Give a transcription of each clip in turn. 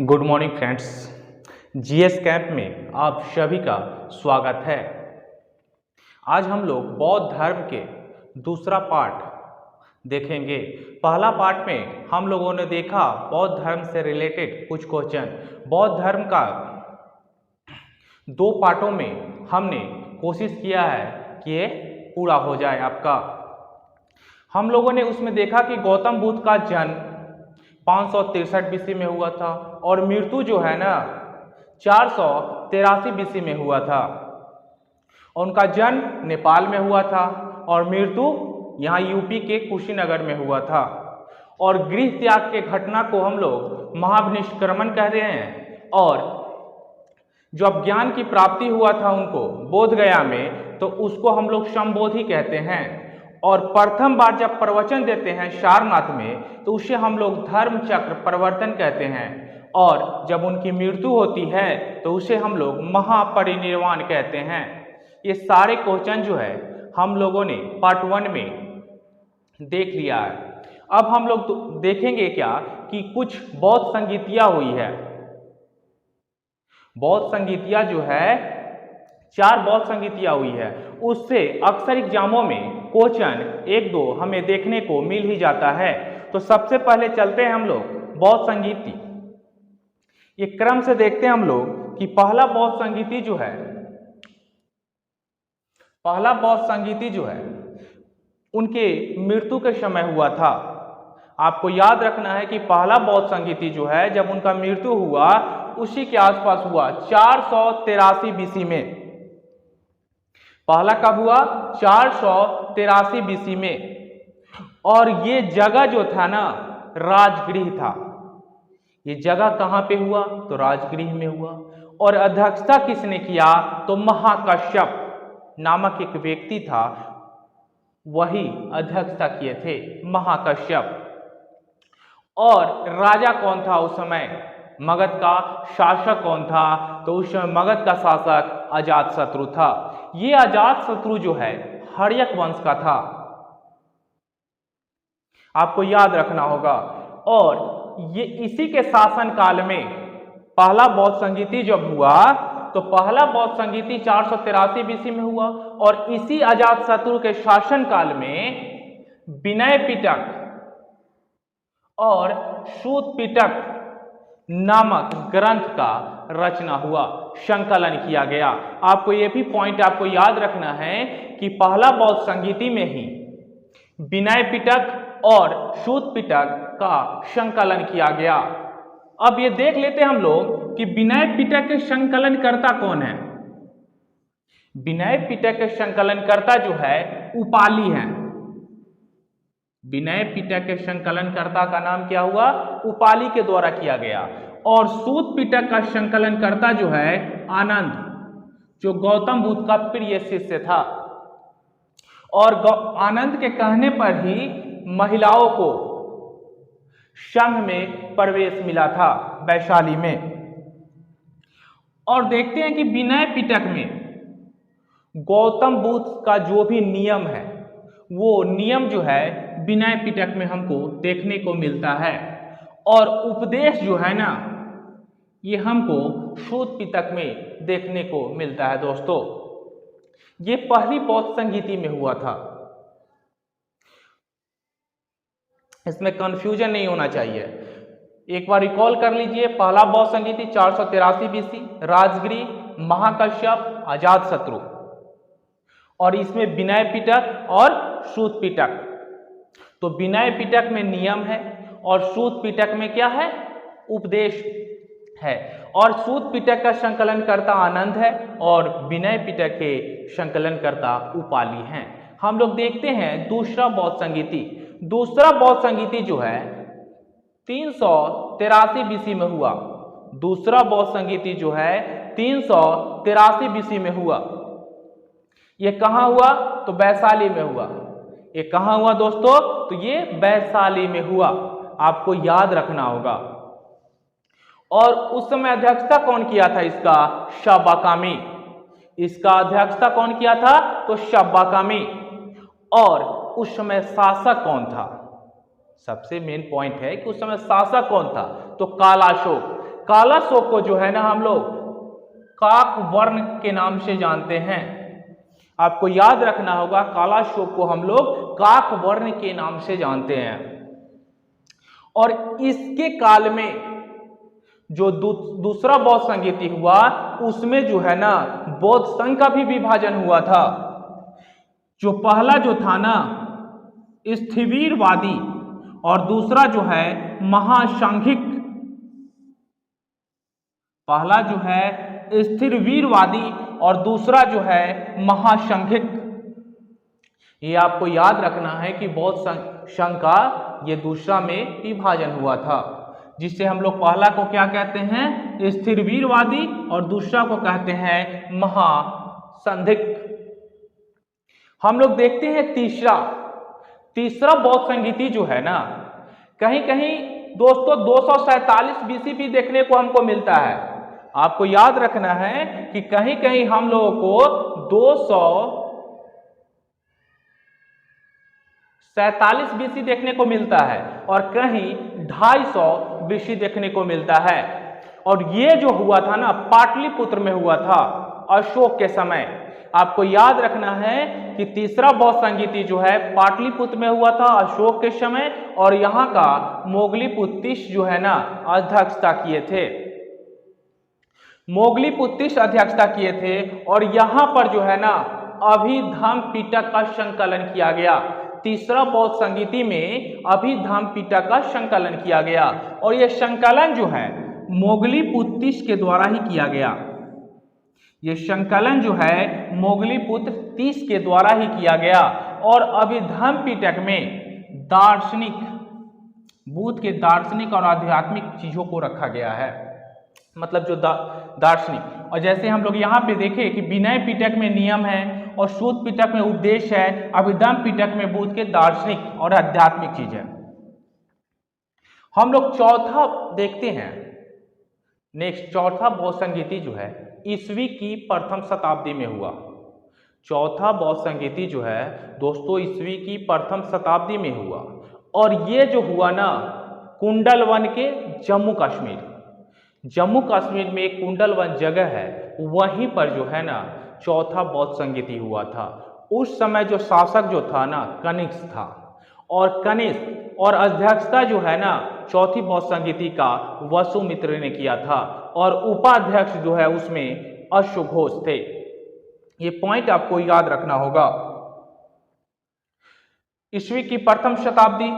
Good morning friends. GS camp में आप सभी का स्वागत है। आज हम लोग बौद्ध धर्म के दूसरा पार्ट देखेंगे। पहला पार्ट में हम लोगों ने देखा बौद्ध धर्म से रिलेटेड कुछ क्वेश्चन। बौद्ध धर्म का दो पार्टों में हमने कोशिश किया है कि ये पूरा हो जाए आपका। हम लोगों ने उसमें देखा कि गौतम बुद्ध का जन्म 563 बीसी में हुआ था और मृत्यु जो है ना 483 बीसी में हुआ था। और उनका जन्म नेपाल में हुआ था और मृत्यु यहाँ यूपी के कुशीनगर में हुआ था। और गृह त्याग के घटना को हम लोग महानिष्क्रमण कह रहे हैं। और जो अब ज्ञान की प्राप्ति हुआ था उनको बोध गया में, तो उसको हम लोग संबोधि कहते हैं। और प्रथम बार जब प्रवचन देते हैं सारनाथ में, तो उसे हम लोग धर्म चक्र प्रवर्तन कहते हैं। और जब उनकी मृत्यु होती है तो उसे हम लोग महापरिनिर्वाण कहते हैं। ये सारे क्वेश्चन जो है हम लोगों ने पार्ट 1 में देख लिया है। अब हम लोग तो देखेंगे क्या कि कुछ बौद्ध संगीतियाँ हुई है। बौद्ध संगीतियाँ जो है 4 बौद्ध संगीतियाँ हुई है। उससे अक्सर एग्जामों में क्वेश्चन 1-2 हमें देखने को मिल ही जाता है। तो सबसे पहले चलते हैं हम लोग बौद्ध संगीति। ये क्रम से देखते हैं हम लोग कि पहला बौद्ध संगीति जो है उनके मृत्यु के समय हुआ था। आपको याद रखना है कि पहला बौद्ध संगीति जो है जब उनका मृत्यु हुआ उसी के आसपास हुआ 483 बीसी में। पहला कब हुआ? 483 बीसी में। और ये जगह जो था ना राजगृह था। ये जगह कहाँ पे हुआ? तो राजगृह में हुआ। और अध्यक्षता किसने किया? तो महाकश्यप नामक एक व्यक्ति था, वही अध्यक्षता किए थे, महाकश्यप। और राजा कौन था उस समय? मगध का शासक कौन था? तो उस समय मगध का शासक अजातशत्रु था। ये अजातशत्रु जो है हर्यक वंश का था, आपको याद रखना होगा। और ये इसी के शासन काल में पहला बौद्ध संगीति जब हुआ तो पहला बौद्ध संगीति 483 बीसी में हुआ। और इसी अजातशत्रु के शासन काल में विनय पिटक और सूत पिटक नामक ग्रंथ का रचना हुआ, संकलन किया गया। आपको ये भी पॉइंट आपको याद रखना है कि पहला बौद्ध संगीति में ही विनय पिटक और सूत पिटक का संकलन किया गया। अब ये देख लेते हैं हम लोग कि विनय पिटक के संकलनकर्ता कौन है। विनय पिटक के संकलनकर्ता जो है उपाली है। विनय पिटक के संकलनकर्ता का नाम क्या हुआ? उपाली के द्वारा किया गया। और सूत पिटक का संकलनकर्ता जो है आनंद, जो गौतम बुद्ध का प्रिय शिष्य था। और आनंद के कहने पर ही महिलाओं को संघ में प्रवेश मिला था वैशाली में। और देखते हैं कि विनय पिटक में गौतम बुद्ध का जो भी नियम है वो नियम जो है विनय पिटक में हमको देखने को मिलता है। और उपदेश जो है ना ये हमको सूत पिटक में देखने को मिलता है। दोस्तों, ये पहली बौद्ध संगीति में हुआ था, इसमें कंफ्यूजन नहीं होना चाहिए। एक बार रिकॉल कर लीजिए, पहला बौद्ध संगीति 483 बीसी, राजगृह, महाकश्यप, अजातशत्रु। और इसमें विनय पिटक और सूत पिटक। तो विनय पिटक में नियम है और सूत पिटक में क्या है? उपदेश है। और सूत पिटक का संकलनकर्ता आनंद है और विनय पिटक के संकलनकर्ता उपाली हैं। हम लोग देखते हैं दूसरा बौद्ध संगीति। दूसरा बौद्ध संगीति जो है 383 बीसी में हुआ। दूसरा बौद्ध संगीति जो है 383 बीसी में हुआ। ये कहाँ हुआ? तो वैशाली में हुआ। ये कहाँ हुआ दोस्तों? तो ये वैशाली में हुआ, आपको याद रखना होगा। और उस समय अध्यक्षता कौन किया था इसका? शब्बाकामी। इसका अध्यक्षता कौन किया था? तो शब्बाकामी। और उस समय शासक कौन था? सबसे मेन पॉइंट है कि उस समय शासक कौन था? तो कालाशोक। काला अशोक को जो है ना हम लोग काक वर्ण के नाम से जानते हैं। आपको याद रखना होगा, काला अशोक को हम लोग काक वर्ण के नाम से जानते हैं। और इसके काल में जो दूसरा बौद्ध संगीति हुआ उसमें जो है ना बौद्ध संघ का भी विभाजन हुआ था। जो पहला जो था ना स्थिवीरवादी और दूसरा जो है महासांघिक, पहला जो है स्थिरवीरवादी और दूसरा जो है महासांघिक। ये आपको याद रखना है कि बौद्ध संघ का ये दूसरा में विभाजन हुआ था, जिससे हम लोग पहला को क्या कहते हैं स्थिरवीरवादी और दूसरा को कहते हैं महासांघिक। हम लोग देखते हैं तीसरा बौद्ध संगीति जो है ना कहीं कहीं दोस्तों 247 बीसी भी देखने को हमको मिलता है। आपको याद रखना है कि कहीं कहीं हम लोगों को 247 बीसी देखने को मिलता है और कहीं 250 बीसी देखने को मिलता है। और ये जो हुआ था ना पाटलिपुत्र में हुआ था अशोक के समय। आपको याद रखना है कि तीसरा बौद्ध संगीति जो है पाटलिपुत्र में हुआ था अशोक के समय, और यहाँ का मोगलीपुत्तिश जो है ना अध्यक्षता किए थे, मोगलीपुत्तिश अध्यक्षता किए थे। और यहाँ पर जो है ना अभिधम्म पिटक का संकलन किया गया। तीसरा बौद्ध संगीति में अभिधम्म पिटक का संकलन किया गया और यह संकलन जो है मोगलीपुत्तिश के द्वारा ही किया गया। ये संकलन जो है मोगलीपुत्तिश के द्वारा ही किया गया। और अभिधम्म पिटक में दार्शनिक, बुद्ध के दार्शनिक और आध्यात्मिक चीजों को रखा गया है, मतलब जो दार्शनिक। और जैसे हम लोग यहाँ पे देखें कि विनय पिटक में नियम है और सूत पिटक में उपदेश है, अभिधम्म पिटक में बुद्ध के दार्शनिक और आध्यात्मिक चीज है। हम लोग चौथा देखते हैं, नेक्स्ट चौथा बौद्ध संगीति जो है ईस्वी की प्रथम शताब्दी में हुआ। चौथा बौद्ध संगीति जो है दोस्तों ईस्वी की प्रथम शताब्दी में हुआ। और ये जो हुआ ना कुंडलवन के जम्मू कश्मीर में एक कुंडलवन जगह है, वहीं पर जो है ना चौथा बौद्ध संगीति हुआ था। उस समय जो शासक जो था ना कनिष्क था, और कनिष्क और अध्यक्षता जो है ना चौथी बौद्ध संगीति का वसुमित्र ने किया था, और उपाध्यक्ष जो है उसमें अश्वघोष थे। ये पॉइंट आपको याद रखना होगा। ईस्वी की प्रथम शताब्दी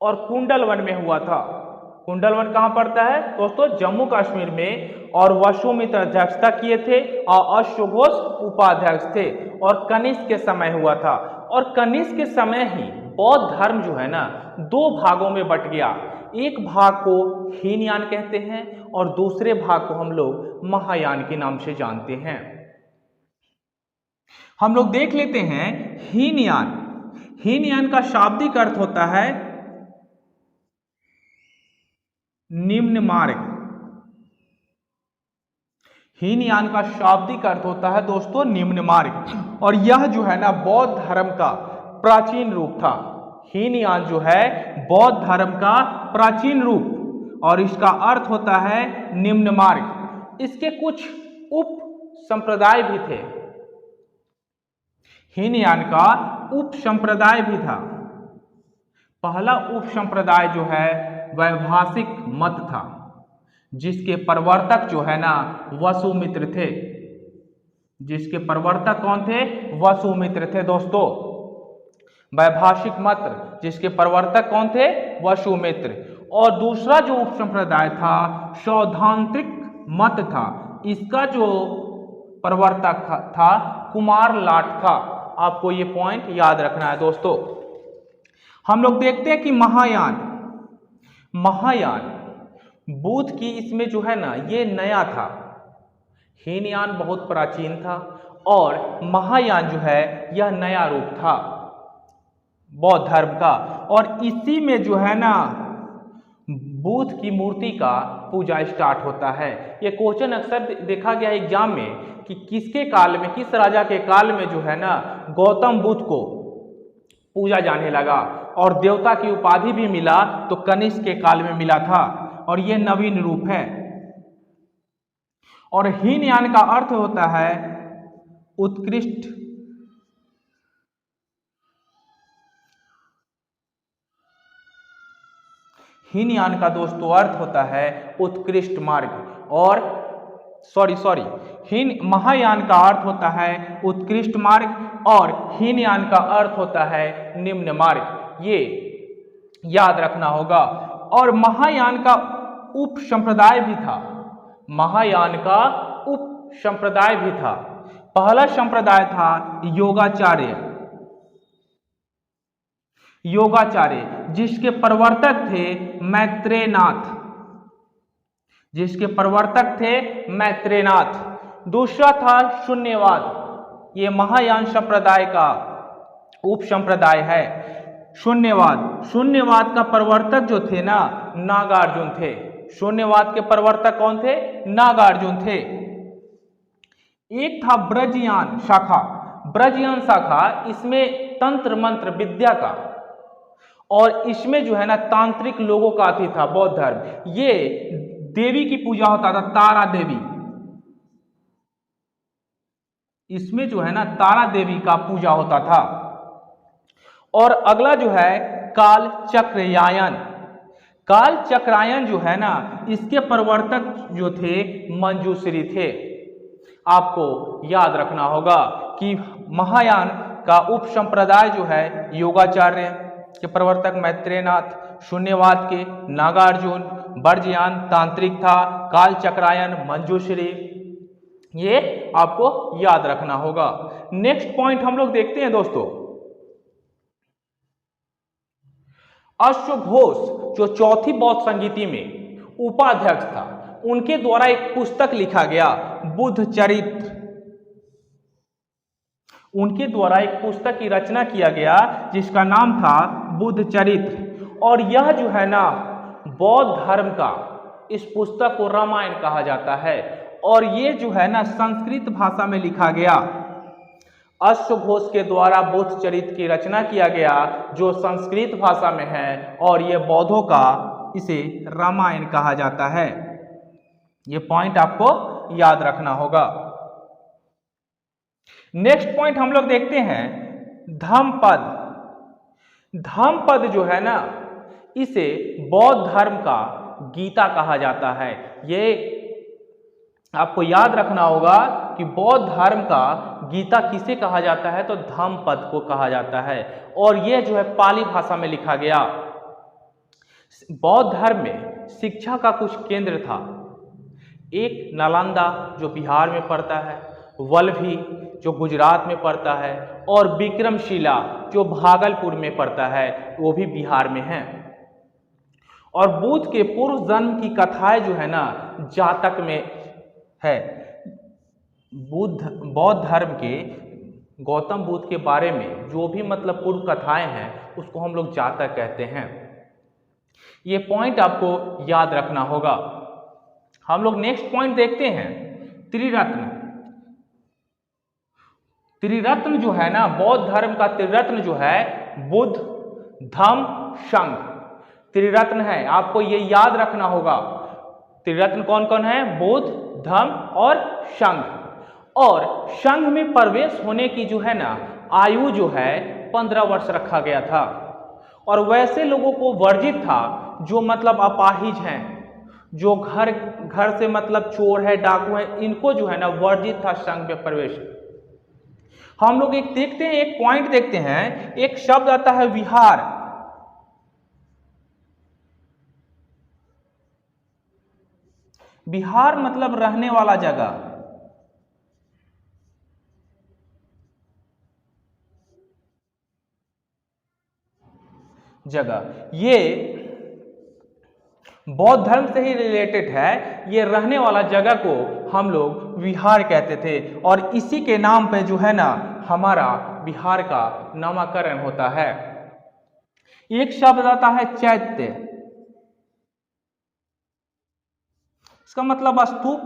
और कुंडलवन में हुआ था। कुंडलवन कहां पड़ता है दोस्तों? जम्मू कश्मीर में। और वसुमित्र अध्यक्षता किए थे और अश्वघोष उपाध्यक्ष थे, और कनिष्क के समय हुआ था। और कनिष्क के समय ही बौद्ध धर्म जो है ना दो भागों में बट गया। एक भाग को हीनयान कहते हैं और दूसरे भाग को हम लोग महायान के नाम से जानते हैं। हम लोग देख लेते हैं हीनयान। हीनयान का शाब्दिक अर्थ होता है निम्न मार्ग। हीनयान का शाब्दिक अर्थ होता है दोस्तों निम्न मार्ग, और यह जो है ना बौद्ध धर्म का प्राचीन रूप था। हीनयान जो है बौद्ध धर्म का प्राचीन रूप, और इसका अर्थ होता है निम्न मार्ग। इसके कुछ उप संप्रदाय भी थे। हीनयान का उप संप्रदाय भी था। पहला उप संप्रदाय जो है वैभाषिक मत था, जिसके प्रवर्तक जो है ना वसुमित्र थे। जिसके प्रवर्तक कौन थे? वसुमित्र थे दोस्तों। वैभाषिक मत जिसके प्रवर्तक कौन थे? वसुमित्र। और दूसरा जो उप संप्रदाय था सौधांत्रिक मत था। इसका जो प्रवर्तक था कुमार लाट था। आपको ये पॉइंट याद रखना है दोस्तों। हम लोग देखते हैं कि महायान बुद्ध की इसमें जो है ना ये नया था। हीनयान बहुत प्राचीन था और महायान जो है यह नया रूप था बौद्ध धर्म का। और इसी में जो है ना बुद्ध की मूर्ति का पूजा स्टार्ट होता है। ये क्वेश्चन अक्सर देखा गया एग्जाम में कि किसके काल में, किस राजा के काल में जो है ना गौतम बुद्ध को पूजा जाने लगा और देवता की उपाधि भी मिला, तो कनिष्क के काल में मिला था। और ये नवीन रूप है। और हीनयान का अर्थ होता है उत्कृष्ट। हीनयान का दोस्तों अर्थ होता है उत्कृष्ट मार्ग। और महायान का अर्थ होता है उत्कृष्ट मार्ग और हीनयान का अर्थ होता है निम्न मार्ग। ये याद रखना होगा। और महायान का उप संप्रदाय भी था। महायान का उप संप्रदाय भी था। पहला संप्रदाय था योगाचार्य, जिसके प्रवर्तक थे मैत्रेयनाथ। दूसरा था शून्यवाद। ये महायान संप्रदाय का उप संप्रदाय है शून्यवाद का प्रवर्तक जो थे ना नागार्जुन थे। शून्यवाद के प्रवर्तक कौन थे? नागार्जुन थे। एक था ब्रजयान शाखा, इसमें तंत्र मंत्र विद्या का और इसमें जो है ना तांत्रिक लोगों का अति था बौद्ध धर्म। ये देवी की पूजा होता था, तारा देवी। इसमें जो है ना तारा देवी का पूजा होता था। और अगला जो है काल चक्रायन जो है ना इसके प्रवर्तक जो थे मंजूश्री थे। आपको याद रखना होगा कि महायान का उप संप्रदाय जो है योगाचार्य के प्रवर्तक मैत्रेयनाथ, शून्यवाद के नागार्जुन, ब्रजयान तांत्रिक था, काल चक्रायन मंजूश्री। ये आपको याद रखना होगा। नेक्स्ट पॉइंट हम लोग देखते हैं दोस्तों। अश्वघोष जो चौथी बौद्ध संगीति में उपाध्यक्ष था, उनके द्वारा एक पुस्तक लिखा गया बुद्ध चरित्र। उनके द्वारा एक पुस्तक की रचना किया गया जिसका नाम था बुद्ध चरित्र। और यह जो है ना बौद्ध धर्म का, इस पुस्तक को रामायण कहा जाता है। और ये जो है ना संस्कृत भाषा में लिखा गया। अश्वघोष के द्वारा बुद्ध चरित्र की रचना किया गया जो संस्कृत भाषा में है और ये बौद्धों का, इसे रामायण कहा जाता है। ये पॉइंट आपको याद रखना होगा। नेक्स्ट पॉइंट हम लोग देखते हैं धम्मपद जो है ना इसे बौद्ध धर्म का गीता कहा जाता है। ये आपको याद रखना होगा कि बौद्ध धर्म का गीता किसे कहा जाता है, तो धम्मपद को कहा जाता है। और यह जो है पाली भाषा में लिखा गया। बौद्ध धर्म में शिक्षा का कुछ केंद्र था। एक नालंदा जो बिहार में पड़ता है, वल्लभी जो गुजरात में पड़ता है, और विक्रमशिला जो भागलपुर में पड़ता है, वो भी बिहार में है। और बुद्ध के पूर्व जन्म की कथाएं जो है ना जातक में है। बौद्ध धर्म के गौतम बुद्ध के बारे में जो भी मतलब पूर्व कथाएं हैं उसको हम लोग जातक कहते हैं। ये पॉइंट आपको याद रखना होगा। हम लोग नेक्स्ट पॉइंट देखते हैं त्रिरत्न जो है ना बौद्ध धर्म का त्रिरत्न जो है बुद्ध, धम्म, संघ त्रिरत्न है। आपको ये याद रखना होगा। त्रिरत्न कौन कौन है? बुद्ध, धम्म और संघ। और संघ में प्रवेश होने की जो है ना आयु जो है 15 वर्ष रखा गया था। और वैसे लोगों को वर्जित था जो मतलब अपाहिज हैं, जो घर से मतलब चोर है, डाकू है, इनको जो है ना वर्जित था संघ में प्रवेश। हम लोग एक देखते हैं, एक पॉइंट देखते हैं। एक शब्द आता है विहार। विहार मतलब रहने वाला जगह। ये बौद्ध धर्म से ही रिलेटेड है। ये रहने वाला जगह को हम लोग विहार कहते थे और इसी के नाम पे जो है ना हमारा बिहार का नामकरण होता है। एक शब्द आता है चैत्य। इसका मतलब स्तूप।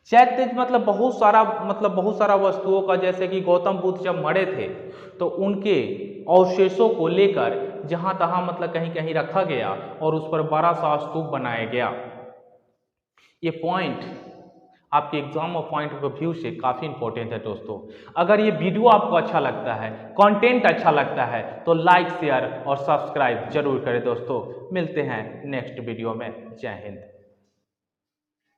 चैत्य मतलब बहुत सारा वस्तुओं का, जैसे कि गौतम बुद्ध जब मरे थे तो उनके अवशेषों को लेकर जहाँ तहाँ मतलब कहीं कहीं रखा गया और उस पर बड़ा सा स्तूप बनाया गया। ये पॉइंट आपके एग्जाम और पॉइंट ऑफ व्यू से काफ़ी इंपॉर्टेंट है दोस्तों। अगर ये वीडियो आपको अच्छा लगता है, कंटेंट अच्छा लगता है, तो लाइक शेयर और सब्सक्राइब जरूर करें दोस्तों। मिलते हैं नेक्स्ट वीडियो में। जय हिंद।